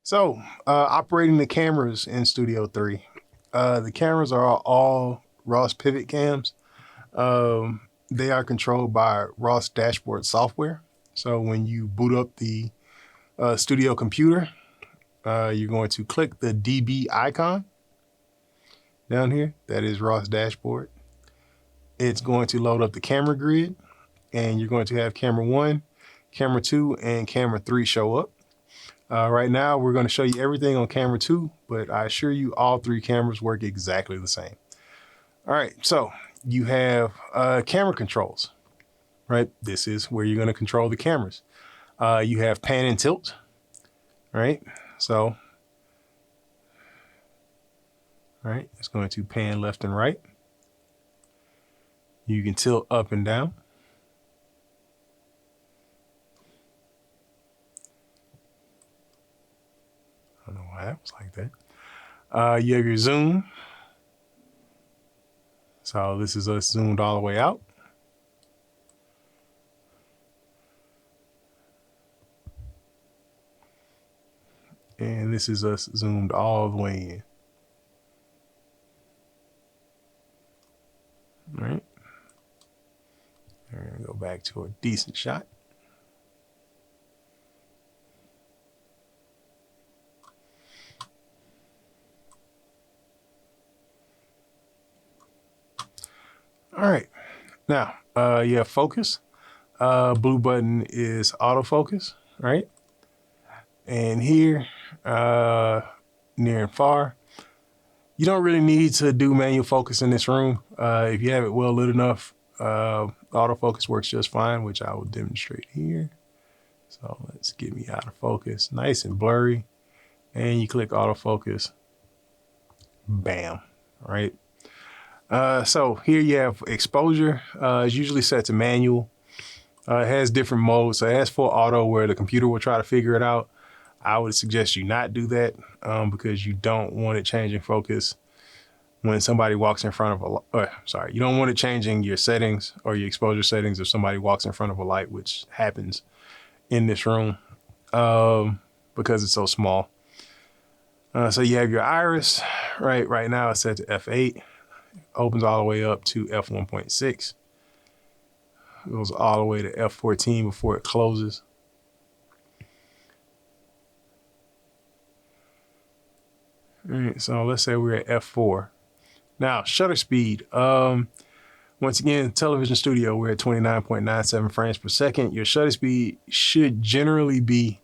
So, operating the cameras in Studio 3. The cameras are all Ross pivot cams. They are controlled by Ross dashboard software. So when you boot up the studio computer, you're going to click the DB icon down here. That is Ross dashboard. It's going to load up the camera grid, and you're going to have camera 1, camera 2, and camera 3 show up. Right now, we're going to show you everything on camera 2, but I assure you all 3 cameras work exactly the same. All right, so you have camera controls, right? This is where you're going to control the cameras. You have pan and tilt, right? So, all right, it's going to pan left and right. You can tilt up and down. I don't know why that was like that. You have your zoom. So this is us zoomed all the way out. And this is us zoomed all the way in. All right. We're going to go back to a decent shot. All right. Now, you have focus. Blue button is autofocus, right? And here, near and far, you don't really need to do manual focus in this room. If you have it well lit enough, autofocus works just fine, which I will demonstrate here. So let's get me out of focus, nice and blurry. And you click autofocus, bam, right? So here you have exposure. It's usually set to manual. It has different modes. So it has full auto where the computer will try to figure it out. I would suggest you not do that because you don't want it changing focus when somebody walks in front of you don't want it changing your settings or your exposure settings if somebody walks in front of a light, which happens in this room because it's so small. So you have your iris, right? Right now it's set to f8. Opens all the way up to f1.6. Goes all the way to f14 before it closes. All right, so let's say we're at f4. Now, shutter speed. Once again, television studio, we're at 29.97 frames per second. Your shutter speed should generally be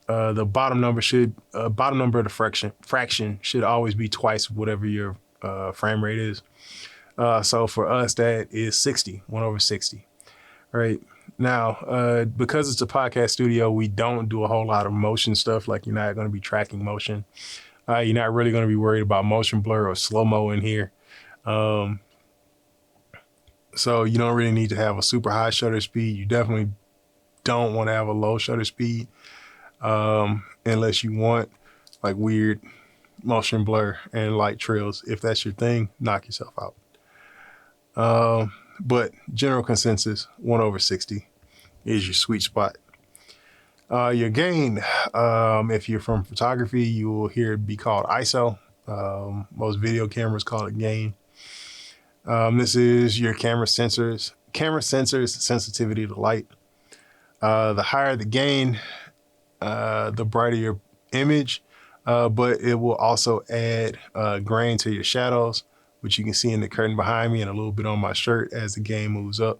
the bottom number of the fraction should always be twice whatever your frame rate is. So for us, that is 60, 1/60. Right now, because it's a podcast studio, we don't do a whole lot of motion stuff. Like you're not going to be tracking motion. You're not really going to be worried about motion blur or slow-mo in here. So you don't really need to have a super high shutter speed. You definitely don't want to have a low shutter speed unless you want like weird motion blur and light trails. If that's your thing, knock yourself out. But general consensus, 1/60 is your sweet spot. Your gain, if you're from photography, you will hear it be called ISO. Most video cameras call it gain. This is your camera sensors sensitivity to light. The higher the gain, the brighter your image, but it will also add grain to your shadows, which you can see in the curtain behind me and a little bit on my shirt as the gain moves up.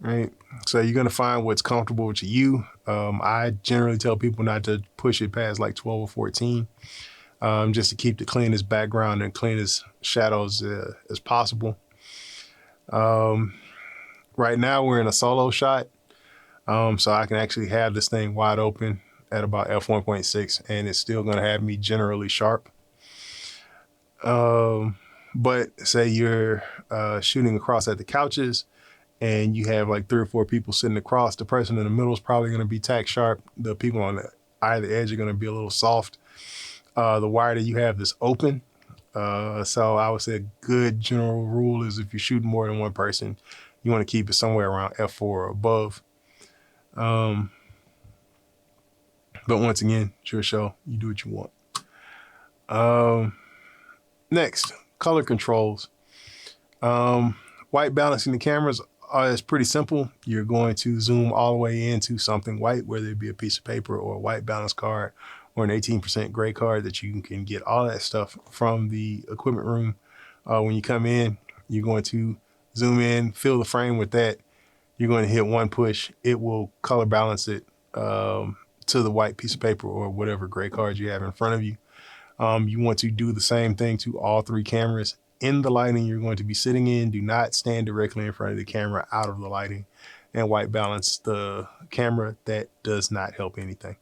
Right, so you're gonna find what's comfortable with you. I generally tell people not to push it past like 12 or 14, just to keep the cleanest background and cleanest shadows as possible. Right now we're in a solo shot, so I can actually have this thing wide open at about f1.6, and it's still gonna have me generally sharp. But say you're shooting across at the couches, and you have like 3 or 4 people sitting across, the person in the middle is probably going to be tack sharp. The people on either edge are going to be a little soft. The wider you have this open. So I would say a good general rule is if you're shooting more than one person, you want to keep it somewhere around f4 or above. But once again, it's your show. You do what you want. Next, color controls. White balancing the cameras is pretty simple. You're going to zoom all the way into something white, whether it be a piece of paper or a white balance card or an 18% gray card that you can get all that stuff from the equipment room. When you come in, you're going to zoom in, fill the frame with that. You're going to hit one push. It will color balance it to the white piece of paper or whatever gray card you have in front of you. You want to do the same thing to all three cameras. In the lighting you're going to be sitting in, do not stand directly in front of the camera, out of the lighting, and white balance the camera. That does not help anything.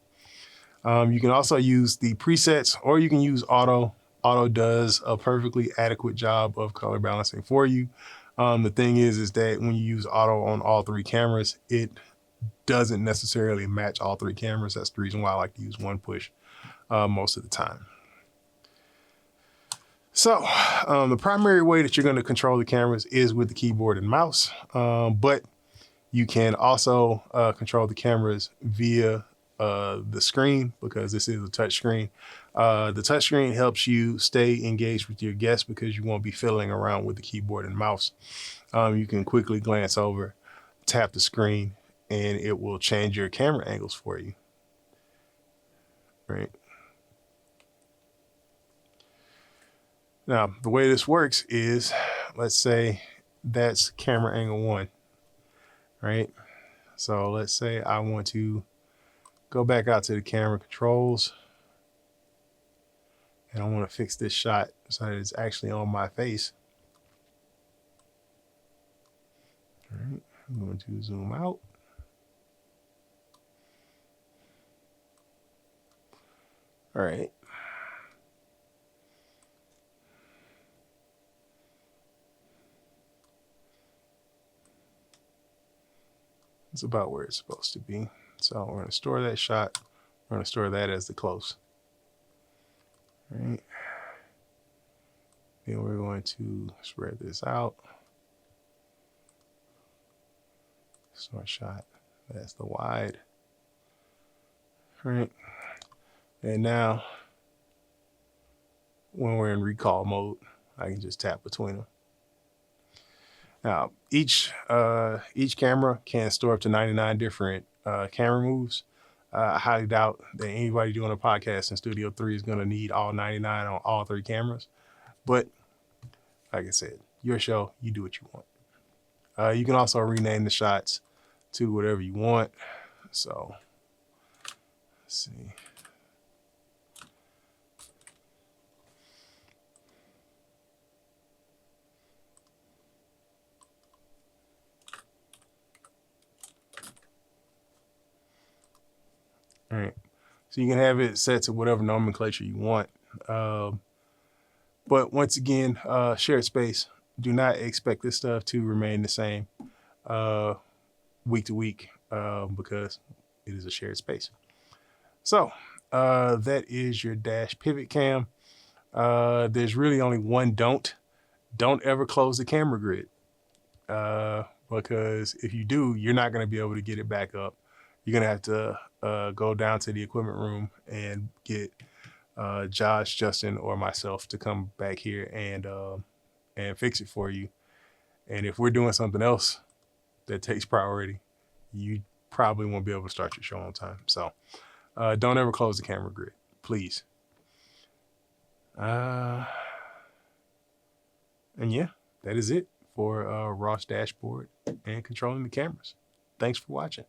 You can also use the presets, or you can use auto. Auto does a perfectly adequate job of color balancing for you. The thing is that when you use auto on all three cameras, it doesn't necessarily match all three cameras. That's the reason why I like to use one push most of the time. So the primary way that you're going to control the cameras is with the keyboard and mouse, but you can also control the cameras via the screen, because this is a touch screen. The touch screen helps you stay engaged with your guests because you won't be fiddling around with the keyboard and mouse. You can quickly glance over, tap the screen, and it will change your camera angles for you. Right. Now, the way this works is, let's say that's camera angle 1, right? So let's say I want to go back out to the camera controls, and I want to fix this shot so that it's actually on my face. All right, I'm going to zoom out. All right. It's about where it's supposed to be. So we're going to store that shot. We're going to store that as the close. All right. Then we're going to spread this out. Store shot. That's the wide. All right. And now, when we're in recall mode, I can just tap between them. Now, each camera can store up to 99 different camera moves. I highly doubt that anybody doing a podcast in Studio 3 is going to need all 99 on all three cameras. But like I said, your show, you do what you want. You can also rename the shots to whatever you want. So, let's see. All right, so you can have it set to whatever nomenclature you want. But once again, shared space, do not expect this stuff to remain the same week to week because it is a shared space. So that is your dash pivot cam. There's really only one don't ever close the camera grid because if you do, you're not going to be able to get it back up. You're going to have to go down to the equipment room and get Josh, Justin, or myself to come back here and fix it for you. And if we're doing something else that takes priority, you probably won't be able to start your show on time. So don't ever close the camera grid, please. And yeah, that is it for Ross Dashboard and controlling the cameras. Thanks for watching.